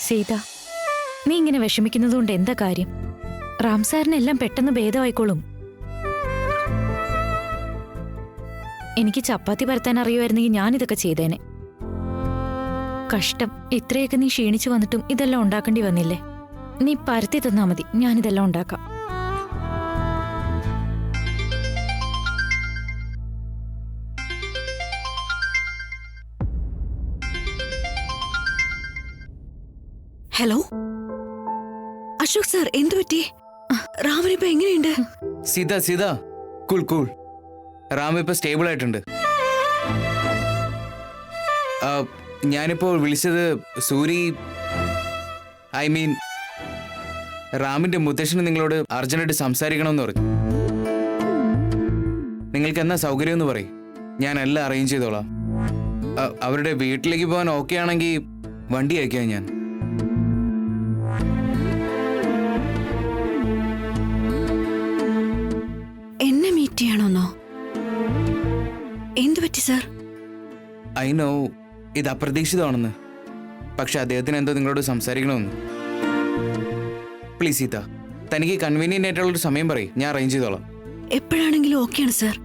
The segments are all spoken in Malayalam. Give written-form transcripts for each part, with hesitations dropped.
സീത, നീ ഇങ്ങനെ വിഷമിക്കുന്നതുകൊണ്ട് എന്താ കാര്യം? റാംസാറിനെല്ലാം പെട്ടെന്ന് ഭേദമായിക്കോളും. എനിക്ക് ചപ്പാത്തി പരത്താൻ അറിയുമായിരുന്നെങ്കിൽ ഞാനിതൊക്കെ ചെയ്തേനെ. കഷ്ടം, ഇത്രയൊക്കെ നീ ക്ഷീണിച്ചു വന്നിട്ടും ഇതെല്ലാം ഉണ്ടാക്കേണ്ടി വന്നില്ലേ? നീ പരത്തി തന്നാ മതി, ഞാനിതെല്ലാം ഉണ്ടാക്കാം. ഹലോ അശോക് സാർ, എന്തു പറ്റി? റാമിനിപ്പോ എങ്ങനെയുണ്ട്? Sita Sita, cool cool. റാം ഇപ്പൊ സ്റ്റേബിൾ ആയിട്ടുണ്ട്. ഞാനിപ്പോൾ വിളിച്ചത് സൂരി, ഐ മീൻ റാമിന്റെ മുത്തശ്ശന് നിങ്ങളോട് അർജന്റായിട്ട് സംസാരിക്കണമെന്ന് പറഞ്ഞു. നിങ്ങൾക്ക് എന്നാ സൗകര്യം എന്ന് പറയും, ഞാൻ എല്ലാം അറേഞ്ച് ചെയ്തോളാം. അവരുടെ വീട്ടിലേക്ക് പോകാൻ ഓക്കെ ആണെങ്കിൽ വണ്ടി അയക്കാം ഞാൻ. എന്നെ മീറ്റ് ചെയ്യണമെന്നോ? എന്തു പറ്റി സാർ? ഐ നോ ഇത് അപ്രതീക്ഷിതമാണെന്ന്, പക്ഷെ അദ്ദേഹത്തിന് എന്തോ നിങ്ങളോട് സംസാരിക്കണമെന്ന്. പ്ലീസ് സീത, തനിക്ക് കൺവീനിയന്റ് ആയിട്ടുള്ളൊരു സമയം പറയും, ഞാൻ അറേഞ്ച് ചെയ്തോളാം. എപ്പോഴാണെങ്കിലും ഓക്കെയാണ് സാർ.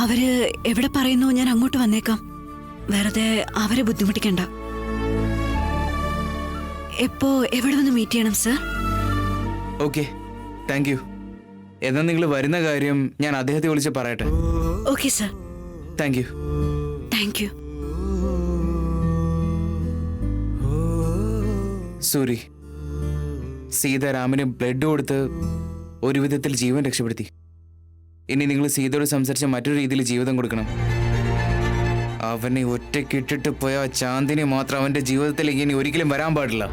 അവര് എവിടെ പറയുന്നോ ഞാൻ അങ്ങോട്ട് വന്നേക്കാം. വെറുതെ അവരെ ബുദ്ധിമുട്ടിക്കണ്ട. എപ്പോ എവിടെ വന്ന് മീറ്റ് ചെയ്യണം സാർ? Okay, thank you. എന്നാൽ നിങ്ങൾ വരുന്ന കാര്യം ഞാൻ അദ്ദേഹത്തെ വിളിച്ച് പറയട്ടെ. Okay sir. Thank you. Thank you. Suri, Sitharaman blood കൊടുത്ത് ഒരു വിധത്തിൽ ജീവൻ രക്ഷപ്പെടുത്തി. ഇനി നിങ്ങൾ സീതയോട് സംസാരിച്ച മറ്റൊരു രീതിയിൽ ജീവിതം കൊടുക്കണം. അവനെ ഒറ്റക്കിട്ടിട്ട് പോയ ചാന്ദിനി മാത്രം അവന്റെ ജീവിതത്തിലേക്ക് ഇനി ഒരിക്കലും വരാൻ പാടില്ല.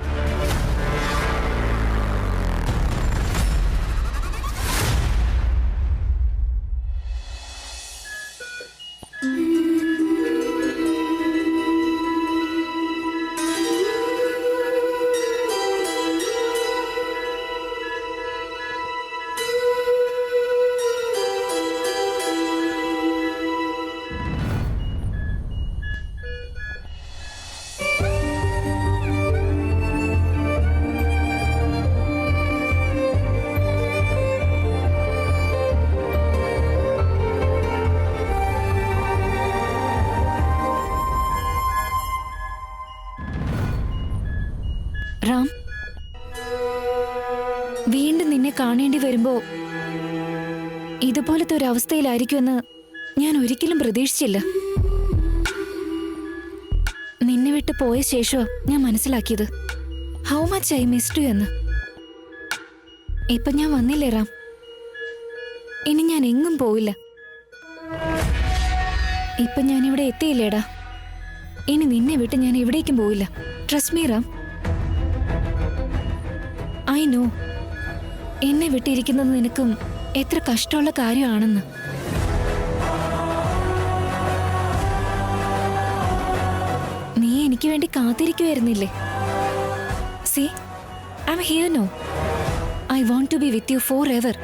റാം, വീണ്ടും നിന്നെ കാണേണ്ടി വരുമ്പോ ഇതുപോലത്തെ ഒരു അവസ്ഥയിലായിരിക്കുമെന്ന് ഞാൻ ഒരിക്കലും പ്രതീക്ഷിച്ചില്ല. നിന്നെ വിട്ട് പോയ ശേഷം ഞാൻ മനസ്സിലാക്കിയത് how much I missed you എന്ന്. ഇപ്പൊ ഞാൻ വന്നില്ലേ റാം, ഇനി ഞാൻ എങ്ങും പോയില്ല. ഇപ്പൊ ഞാൻ ഇവിടെ എത്തിയില്ലേടാ, ഇനി നിന്നെ വിട്ട് ഞാൻ എവിടേക്കും പോയില്ല. Trust me Ram. I know എന്നെ വിട്ടിരിക്കുന്നത് നിനക്കും എത്ര കഷ്ടമുള്ള കാര്യമാണെന്ന്. നീ എനിക്ക് വേണ്ടി കാത്തിരിക്കുമായിരുന്നില്ലേ? See, I am here no. I want to be with you forever.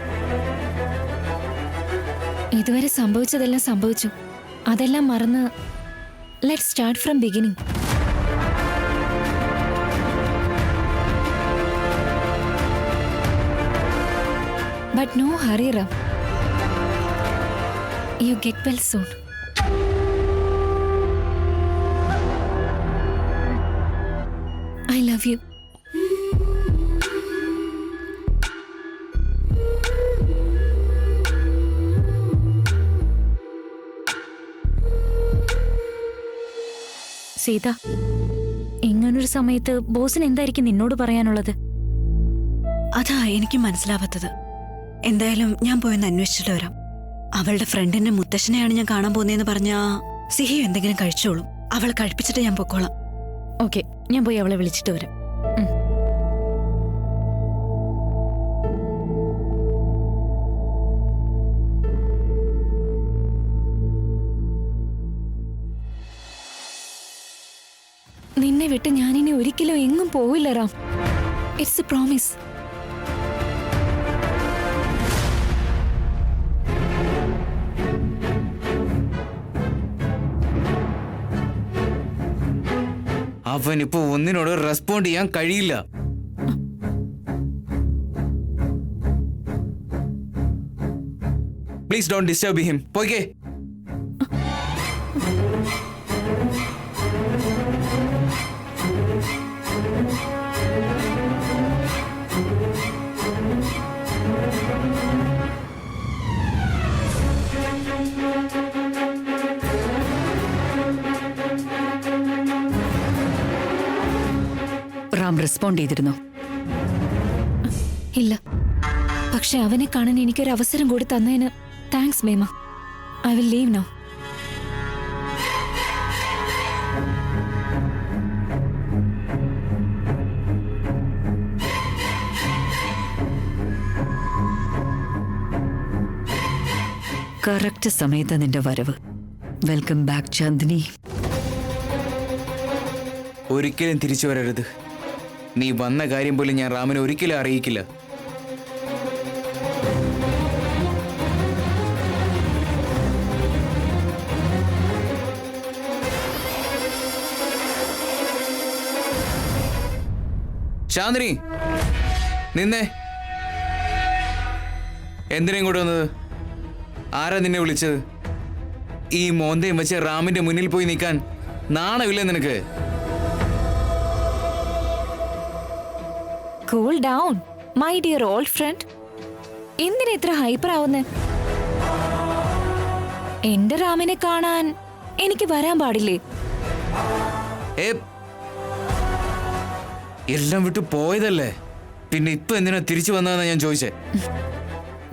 ഇതുവരെ സംഭവിച്ചതെല്ലാം സംഭവിച്ചു. അതെല്ലാം മറന്ന് let's start from beginning. But no hurry, Ram. You get well soon. I love you. Sita, ഇങ്ങനൊരു സമയത്ത് ബോസിന് എന്തായിരിക്കും നിന്നോട് പറയാനുള്ളത്? അതാ എനിക്ക് മനസ്സിലാവാത്തത്. എന്തായാലും ഞാൻ പോയെന്ന് അന്വേഷിച്ചിട്ട് വരാം. അവളുടെ ഫ്രണ്ടിന്റെ മുത്തശ്ശനെയാണ് ഞാൻ കാണാൻ പോകുന്നതെന്ന് പറഞ്ഞാ സിഹി എന്തെങ്കിലും കഴിച്ചോളും. അവളെ കഴിപ്പിച്ചിട്ട് ഞാൻ പൊക്കോളാം. ഓക്കെ, ഞാൻ പോയി അവളെ വിളിച്ചിട്ട് വരാം. നിന്നെ വിട്ട് ഞാനിനി ഒരിക്കലും എങ്ങും പോവില്ല റാം. It's A promise. ആ അവനിപ്പോ ഒന്നിനോട് റെസ്പോണ്ട് ചെയ്യാൻ കഴിയില്ല. Please don't disturb him. പോയിക്കേ. റാം റെസ്പോണ്ട് ചെയ്തിരുന്നോ? ഇല്ല, പക്ഷെ അവനെ കാണാൻ എനിക്കൊരു അവസരം കൂടി തന്നതിന് താങ്ക്സ് മേമ. I will leave now. Correct സമയത്ത് നിന്റെ വരവ്. Welcome back Chandini. ഒരിക്കലും തിരിച്ചു വരരുത്. നീ വന്ന കാര്യം പോലും ഞാൻ റാമിനെ ഒരിക്കലും അറിയിക്കില്ല. ചാന്ദിനി, നിന്നെ എന്തിനാ ഇങ്ങോട്ട് വന്നത്? ആരാ നിന്നെ വിളിച്ചത്? ഈ മോന്തയും വെച്ച് റാമിന്റെ മുന്നിൽ പോയി നിൽക്കാൻ നാണമില്ലേ നിനക്ക്? Cool down my dear old front. എന്തിനാ ഇത്ര ഹൈപ്പർ ആവുന്നേ? എന്റെ റാമിനെ കാണാൻ എനിക്ക് വരാൻ പാടില്ലേ? എല്ലാം വിട്ടു പോയതല്ലേ, പിന്നെ ഇപ്പൊ എന്തിനാ തിരിച്ചു വന്നതെന്നാ ഞാൻ ചോദിച്ചേ.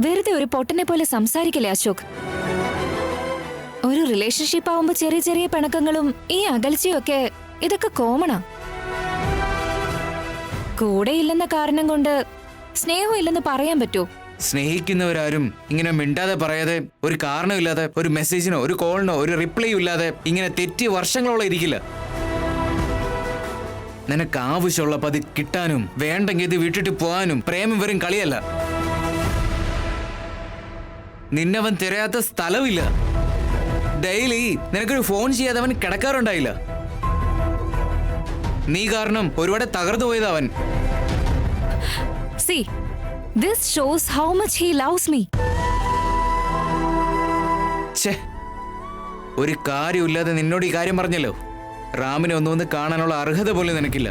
വെറുതെ ഒരു പൊട്ടനെ പോലെ സംസാരിക്കില്ലേ അശോക്. ഒരു റിലേഷൻഷിപ്പ് ആവുമ്പോ ചെറിയ ചെറിയ പിണക്കങ്ങളും ഈ അകൽച്ചയും ഒക്കെ ഇതൊക്കെ കോമണാ. കൂടെ ഇല്ലെന്ന കാരണം കൊണ്ട് സ്നേഹം ഇല്ലെന്ന് പറയാൻ പറ്റുമോ? സ്നേഹിക്കുന്നവരാരും ഇങ്ങനെ മിണ്ടാതെ പറയാതെ, ഒരു കാരണമില്ലാതെ, ഒരു മെസ്സേജിനോ ഒരു കോളിനോ ഒരു റിപ്ലൈയും ഇല്ലാതെ ഇങ്ങനെ തെറ്റി വർഷങ്ങളോളം ഇരിക്കില്ല. നിനക്ക് ആവശ്യമുള്ളപ്പോൾ അത് കിട്ടാനും വേണ്ടെങ്കിൽ ഇത് വിട്ടിട്ട് പോകാനും പ്രേമം വെറും കളിയല്ല. നിന്നവൻ തിരയാത്ത സ്ഥലമില്ല. ഡെയിലി നിനക്കൊരു ഫോൺ ചെയ്യാതെ അവൻ കിടക്കാറുണ്ടായില്ല. നീ കാരണം ഒരുപാട് തകർന്നു പോയത് അവൻ. See, this shows how much he loves me. ഛേ, ഒരു കാര്യമില്ലാതെ നിന്നോട് ഈ കാര്യം പറഞ്ഞല്ലോ. റാമിനെ ഒന്നുവന്ന് കാണാനുള്ള അർഹത പോലും നിനക്കില്ല.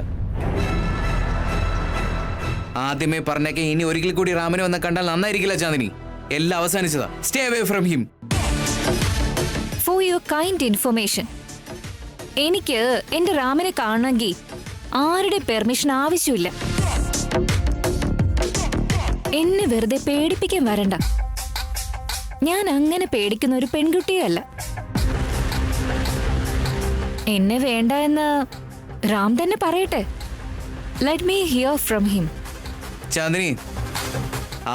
ആദ്യമേ പറഞ്ഞേക്കെ ഇനി ഒരിക്കൽ കൂടി റാമിനെ വന്ന് കണ്ടാൽ നന്നായിരിക്കില്ല ചാന്ദിനി. എല്ലാം അവസാനിച്ചതാ. Stay away from him. For your kind information, എനിക്ക് എന്റെ റാമിനെ കാണണമെങ്കിൽ ആരുടെ പെർമിഷൻ ആവശ്യമില്ല. എന്നെ വെറുതെ പേടിപ്പിക്കാൻ വരണ്ട. ഞാൻ അങ്ങനെ പേടിക്കുന്ന ഒരു പെൺകുട്ടിയല്ല. എന്നെ വേണ്ട എന്ന് റാം തന്നെ പറയട്ടെ. Let me hear from him. Chandini,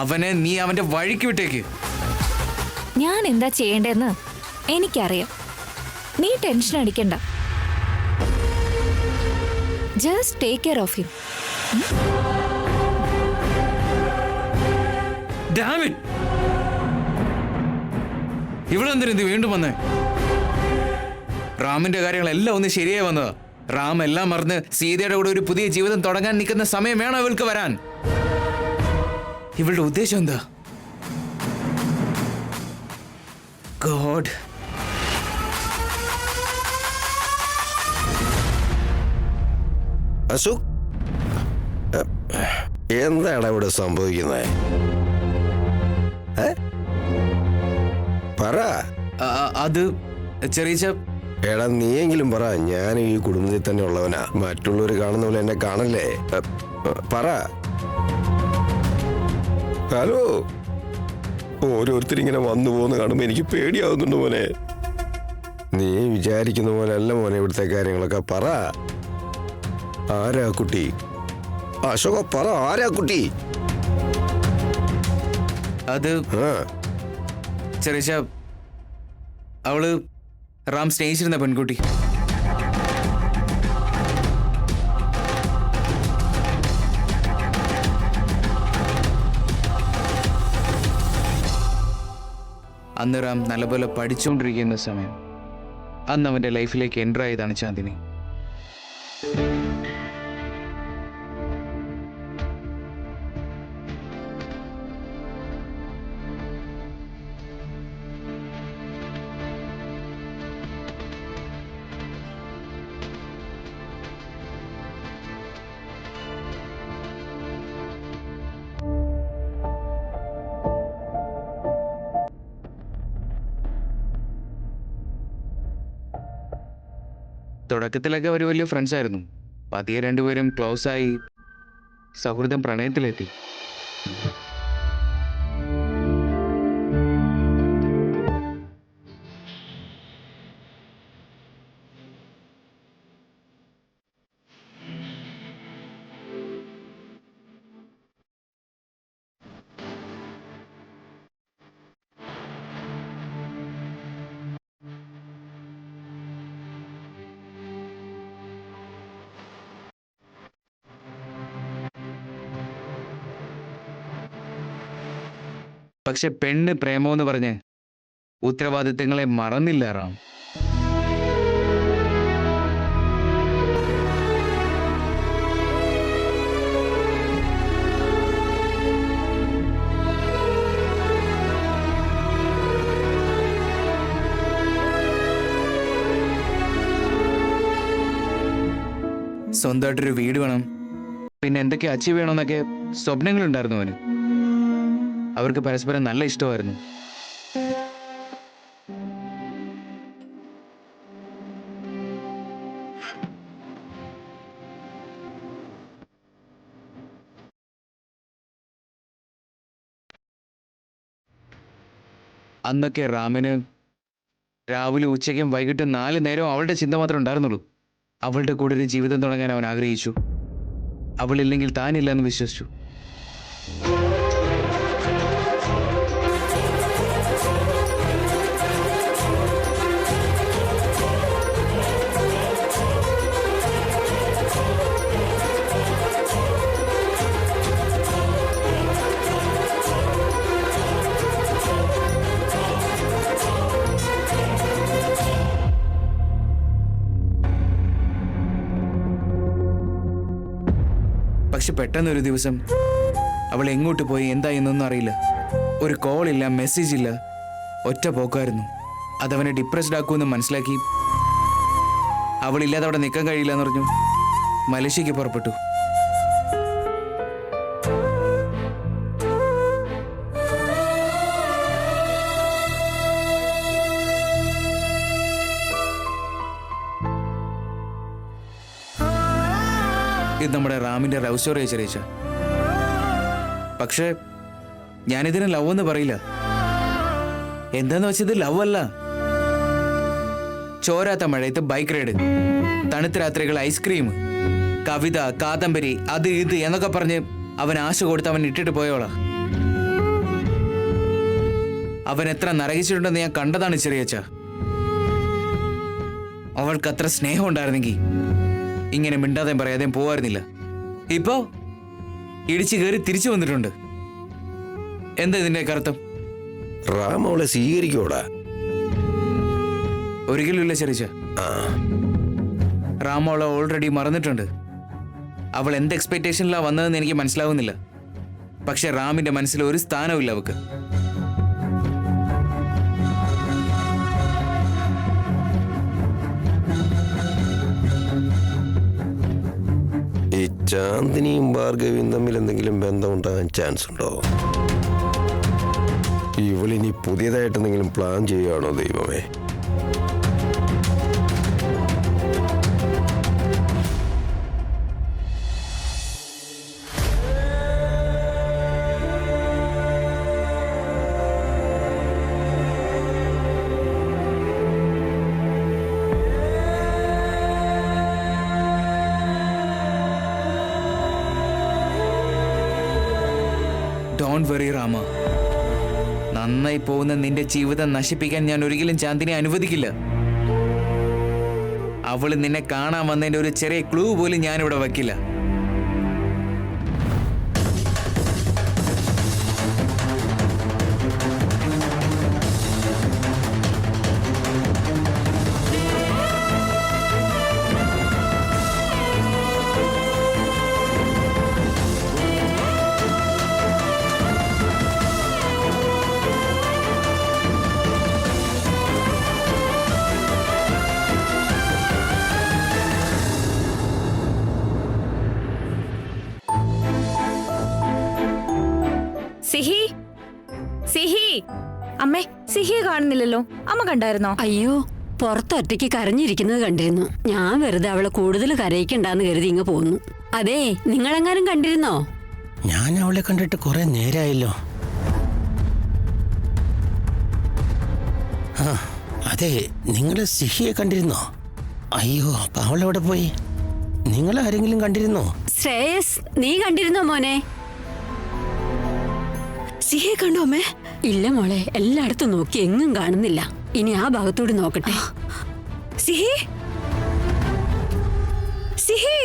അവനെ നീ അവന്റെ വഴിക്ക് വിട്ടേക്ക്. ഞാൻ എന്താ ചെയ്യേണ്ടതെന്ന് എനിക്കറിയാം. നീ ടെൻഷൻ അടിക്കണ്ട. Just take care of him. Damn it! ഇവിടെ എന്തിനാ വീണ്ടും വന്നേ? റാമിന്റെ കാര്യങ്ങളെല്ലാം ഒന്ന് ശരിയായി വന്നതാ. റാം എല്ലാം മറന്ന് സീതയുടെ കൂടെ ഒരു പുതിയ ജീവിതം തുടങ്ങാൻ നിൽക്കുന്ന സമയം വേണോ ഇവൾക്ക് വരാൻ? ഇവളുടെ ഉദ്ദേശം എന്താ? ഗോഡ്, അശോക്, എന്താണ് ഇവിടെ സംഭവിക്കുന്നത്? പറ. അത് ചെറിയ എടാ, നീയെങ്കിലും പറ. ഞാൻ ഈ കുടുംബത്തിൽ തന്നെ ഉള്ളവനാ. മറ്റുള്ളവർ കാണുന്ന പോലെ എന്നെ കാണല്ലേ. പറ. ഹലോ, ഓരോരുത്തരിങ്ങനെ വന്നു പോകുന്ന കാണുമ്പോൾ എനിക്ക് പേടിയാവുന്നുണ്ട് മോനെ. നീ വിചാരിക്കുന്ന പോലെ അല്ല മോനെ ഇവിടുത്തെ കാര്യങ്ങളൊക്കെ. പറ, ആരാ കുട്ടി? അശോക, പറ, ആരാ കുട്ടി? അത് ചെറിയ അവള് റാം സ്നേഹിച്ചിരുന്ന പെൺകുട്ടി. അന്ന് റാം നല്ലപോലെ പഠിച്ചുകൊണ്ടിരിക്കുന്ന സമയം, അന്ന് അവന്റെ ലൈഫിലേക്ക് എൻ്റർ ആയതാണ് ചാന്ദിനി. തുടക്കത്തിലൊക്കെ അവർ വലിയ ഫ്രണ്ട്സ് ആയിരുന്നു. പതിയെ രണ്ടുപേരും ക്ലോസ് ആയി, സൗഹൃദം പ്രണയത്തിലെത്തി. പക്ഷെ പെണ്ണ് പ്രേമമെന്ന് പറഞ്ഞ് ഉത്തരവാദിത്തങ്ങളെ മറന്നില്ല റാം. സ്വന്തമായിട്ടൊരു വീട് വേണം, പിന്നെ എന്തൊക്കെ അച്ചീവ് ചെയ്യണമെന്നൊക്കെ സ്വപ്നങ്ങളുണ്ടായിരുന്നു അവന്. അവർക്ക് പരസ്പരം നല്ല ഇഷ്ടമായിരുന്നു. അന്നൊക്കെ റാമിന് രാവിലെ ഉച്ചയ്ക്കും വൈകിട്ടും 4 നേരവും അവളുടെ ചിന്ത മാത്രമേ ഉണ്ടായിരുന്നുള്ളൂ. അവളുടെ കൂടെ ഒരു ജീവിതം തുടങ്ങാൻ അവൻ ആഗ്രഹിച്ചു. അവളില്ലെങ്കിൽ താനില്ല എന്ന് വിശ്വസിച്ചു. പക്ഷെ പെട്ടെന്നൊരു ദിവസം അവൾ എങ്ങോട്ട് പോയി എന്തായി എന്നൊന്നും അറിയില്ല. ഒരു കോൾ ഇല്ല, മെസ്സേജ് ഇല്ല, ഒറ്റ പോക്കായിരുന്നു. അതവനെ ഡിപ്രസ്ഡ് ആക്കുമെന്ന് മനസ്സിലാക്കി അവളില്ലാതെ അവിടെ നിൽക്കാൻ കഴിയില്ല എന്ന് പറഞ്ഞു മലേഷ്യക്ക് പുറപ്പെട്ടു. ഇത് നമ്മുടെ റാമിന്റെ ലവ് സ്റ്റോറി ചെറിയ. പക്ഷേ ഞാനിതിനെ ലവ് എന്ന് പറയില്ല. എന്താന്ന് വെച്ചത് ലവ് അല്ല. ചോരാത്ത മഴയത്ത് ബൈക്ക് റൈഡ്, തണുത്ത രാത്രികൾ ഐസ്ക്രീം, കവിത, കാദംബരി, അത് ഇത് എന്നൊക്കെ പറഞ്ഞ് അവൻ ആശ കൊടുത്ത് അവൻ ഇട്ടിട്ട് പോയോളാ. അവൻ എത്ര നരകിച്ചിട്ടുണ്ടെന്ന് ഞാൻ കണ്ടതാണ് ചെറിയച്ച. അവൾക്ക് അത്ര സ്നേഹം ഉണ്ടായിരുന്നെങ്കിൽ ഇങ്ങനെ മിണ്ടാതെയും പറയാതെയും പോവായിരുന്നില്ല. ഇപ്പോ ഇടിച്ചു കയറി തിരിച്ചു വന്നിട്ടുണ്ട്. എന്താ ഇതിന്റെ അർത്ഥം? റാം അവളെ സ്വീകരിക്കോടാ? ഒരിക്കലും ഇല്ല ചെറിയ. റാം അവളെ ഓൾറെഡി മറന്നിട്ടുണ്ട്. അവൾ എന്ത് എക്സ്പെക്ടേഷനിലാണ് വന്നതെന്ന് എനിക്ക് മനസ്സിലാവുന്നില്ല. പക്ഷെ റാമിന്റെ മനസ്സിൽ ഒരു സ്ഥാനമില്ല അവക്ക്. ഈ ചാന്ദിനിയും ഭാർഗവിയും തമ്മിൽ എന്തെങ്കിലും ബന്ധം ഉണ്ടാകാൻ ചാൻസ് ഉണ്ടോ? ഇവളിനി പുതിയതായിട്ട് എന്തെങ്കിലും പ്ലാൻ ചെയ്യുകയാണോ ദൈവമേ? Don't worry Rama. നന്നായി പോകുന്ന നിന്റെ ജീവിതം നശിപ്പിക്കാൻ ഞാൻ ഒരിക്കലും ചാന്ദിനെ അനുവദിക്കില്ല. അവള് നിന്നെ കാണാൻ വന്നതിന്റെ ഒരു ചെറിയ ക്ലൂ പോലും ഞാനിവിടെ വയ്ക്കില്ല. സിഹി, സിഹി, അമ്മേ, സിഹിയെ കാണുന്നില്ലല്ലോ. അമ്മ കണ്ടായിരുന്നോ? അയ്യോ, പുറത്തൊറ്റയ്ക്ക് കരഞ്ഞിരിക്കുന്നത് കണ്ടിരുന്നു. ഞാൻ വെറുതെ അവളെ കൂടുതൽ കരയിക്കണ്ടെന്ന് കരുതി ഇങ്ങ് പോന്നു. അതെ, നിങ്ങളെങ്ങാനും കണ്ടിരുന്നോ? ഞാൻ അവളെ കണ്ടിട്ട് കുറെ നേരമായല്ലോ. ആ അതെ, നിങ്ങൾ സിഹിയെ കണ്ടിരുന്നോ? അയ്യോ, അപ്പൊ അവളെവിടെ പോയി? നിങ്ങൾ ആരെങ്കിലും കണ്ടിരുന്നോ? ശ്രേയസ്, നീ കണ്ടിരുന്നോ മോനെ? സിഹിയെ കണ്ടോ അമ്മേ? ഇല്ല മോളെ, എല്ലായിടത്തും നോക്കി എങ്ങും കാണുന്നില്ല. ഇനി ആ ഭാഗത്തോട് നോക്കട്ടെ. സിഹി, സിഹി,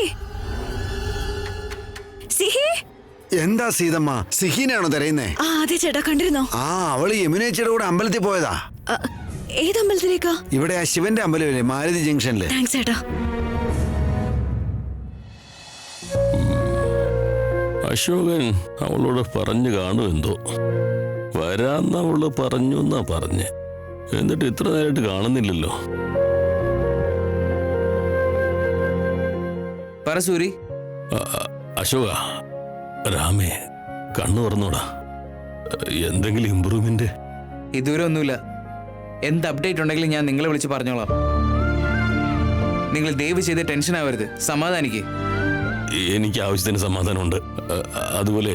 സിഹി. എന്താ സീതമ്മ, സിഹിനെയാണോ തിരയുന്നേ? ആ അതെ ചേട്ടാ, കണ്ടിരുന്നോ? ആ, അവള് യമുനേച്ചിയുടെ കൂടെ അമ്പലത്തിൽ പോയതാ. ഏത് അമ്പലത്തിലേക്കാ? ഇവിടെ ആ ശിവന്റെ അമ്പലമില്ലേ, മാരുതി ജംഗ്ഷനില്. താങ്ക്സ് ചേട്ടാ. അശോകൻ അവളോട് പറഞ്ഞു കാണുമെന്തോ. വരാന്നവള് പറഞ്ഞു എന്നാ പറഞ്ഞ്, എന്നിട്ട് ഇത്ര നേരമായിട്ട് കാണുന്നില്ലല്ലോ. പറ സൂരി. അശോക, രാമേ, കണ്ണു തുറന്നോടാ. എന്തെങ്കിലും ഇമ്പ്രൂവ്മെന്റ്? ഇതുവരെ ഒന്നുമില്ല. എന്ത് അപ്ഡേറ്റ് ഉണ്ടെങ്കിലും ഞാൻ നിങ്ങളെ വിളിച്ച് പറഞ്ഞോളാം. നിങ്ങൾ ദയവ് ചെയ്ത് ടെൻഷൻ ആവരുത്, സമാധാനിക്ക്. എനിക്ക് ആവശ്യത്തിന് സമാധാനമുണ്ട്. അതുപോലെ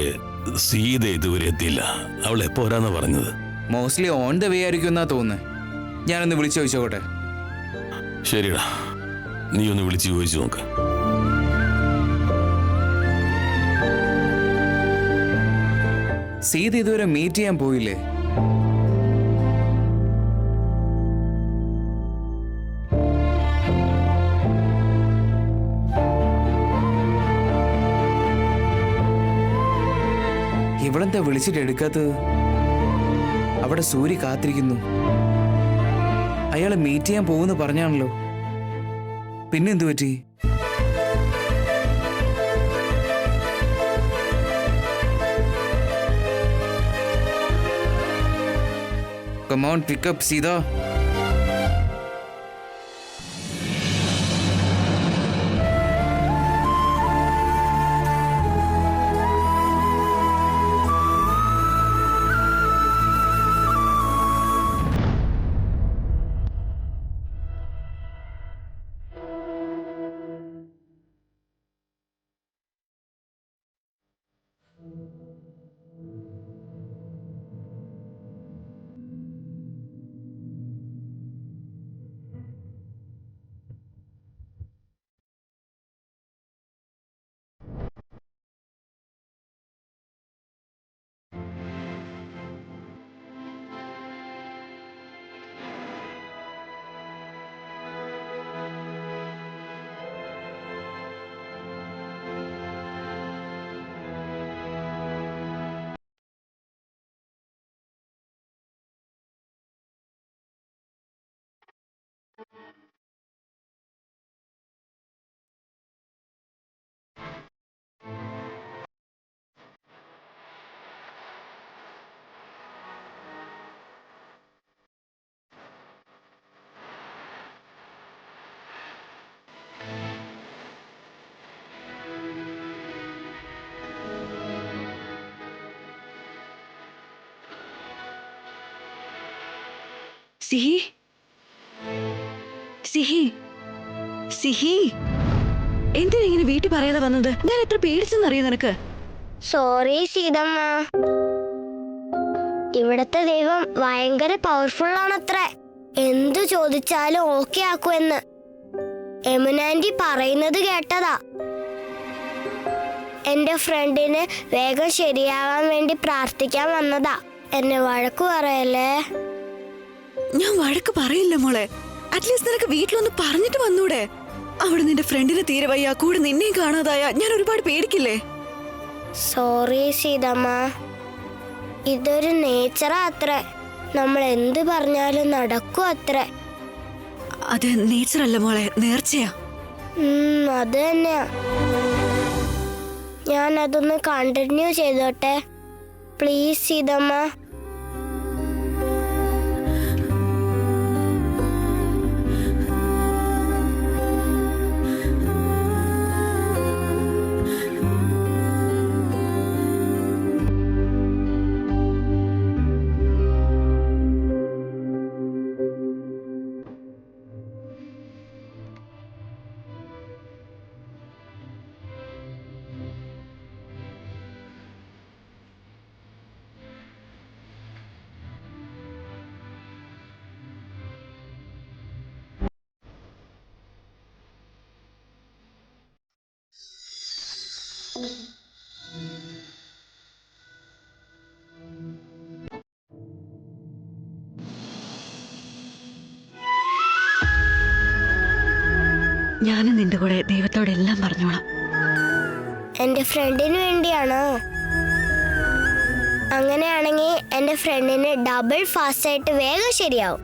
സീത ഇതുവരെ എത്തിയില്ല. അവൾ എപ്പോ വരാന്നാ പറഞ്ഞത്? മോസ്റ്റ്ലി ഓൺ ദ വേ ആയിരിക്കും എന്നാ തോന്നുന്നത്. ഞാനൊന്ന് വിളിച്ചു ചോദിച്ചോട്ടെ. ശരിടാ, നീ ഒന്ന് വിളിച്ച് ചോദിച്ചു നോക്ക്. സീത ഇതുവരെ മീറ്റ് ചെയ്യാൻ പോയില്ലേ? ഇവളെന്താ വിളിച്ചിട്ട് എടുക്കാത്തത്? അവിടെ സൂര്യ കാത്തിരിക്കുന്നു. അയാളെ മീറ്റ് ചെയ്യാൻ പോകുന്നു പറഞ്ഞാണല്ലോ. പിന്നെന്തു പറ്റി? Come on, pick up, Sita. സിഹി, സിഹി, സിഹി, എന്തിനാ ഇങ്ങനെ വീട്ടിൽ പറയാതെ വന്നത്? ഞാൻ എത്ര പേടിച്ചെന്നറിയോ നിനക്ക്? സോറി സീതമ്മ, ഇവിടത്തെ ദൈവം ഭയങ്കര പവർഫുൾ ആണത്രേ. എന്തു ചോദിച്ചാലും ഓക്കെ ആക്കുമെന്ന് യമുനാൻറ്റി പറയുന്നത് കേട്ടതാ. എന്റെ ഫ്രണ്ടിന് വേഗം ശരിയാവാൻ വേണ്ടി പ്രാർത്ഥിക്കാൻ വന്നതാ. എന്നെ വഴക്കു പറയല്ലേ? ഞാൻ വഴക്ക് പറയില്ല മോളെ. അറ്റ്ലീസ്റ്റ് നിനക്ക് വീട്ടിലൊന്ന് പറഞ്ഞിട്ട് വന്നൂടെ? അവിടെ നിന്റെ ഫ്രണ്ടിന് തീരെ വയ്യ, കൂടെ നിന്നെയും കാണാതായ ഞാൻ ഒരുപാട് പേടിക്കില്ലേ? സോറി സീതമ്മ, ഇതൊരു നേച്ചറാ അത്രേ. നമ്മൾ എന്ത് പറഞ്ഞാലും നടക്കും അത്രേ. അത് നേച്ചറല്ല മോളെ, നേർച്ചയാ. അത് തന്നെയാ. ഞാൻ അതൊന്ന് കണ്ടിന്യൂ ചെയ്തോട്ടെ പ്ലീസ് സീതമ്മ. ഞാനും നിന്റെ കൂടെ ദൈവത്തോട് എല്ലാം പറഞ്ഞോളാം. എന്റെ ഫ്രണ്ടിന് വേണ്ടിയാണോ? അങ്ങനെയാണെങ്കിൽ എന്റെ ഫ്രണ്ടിന് ഡബിൾ ഫാസ്റ്റ് ആയിട്ട് വേഗം ശരിയാവും.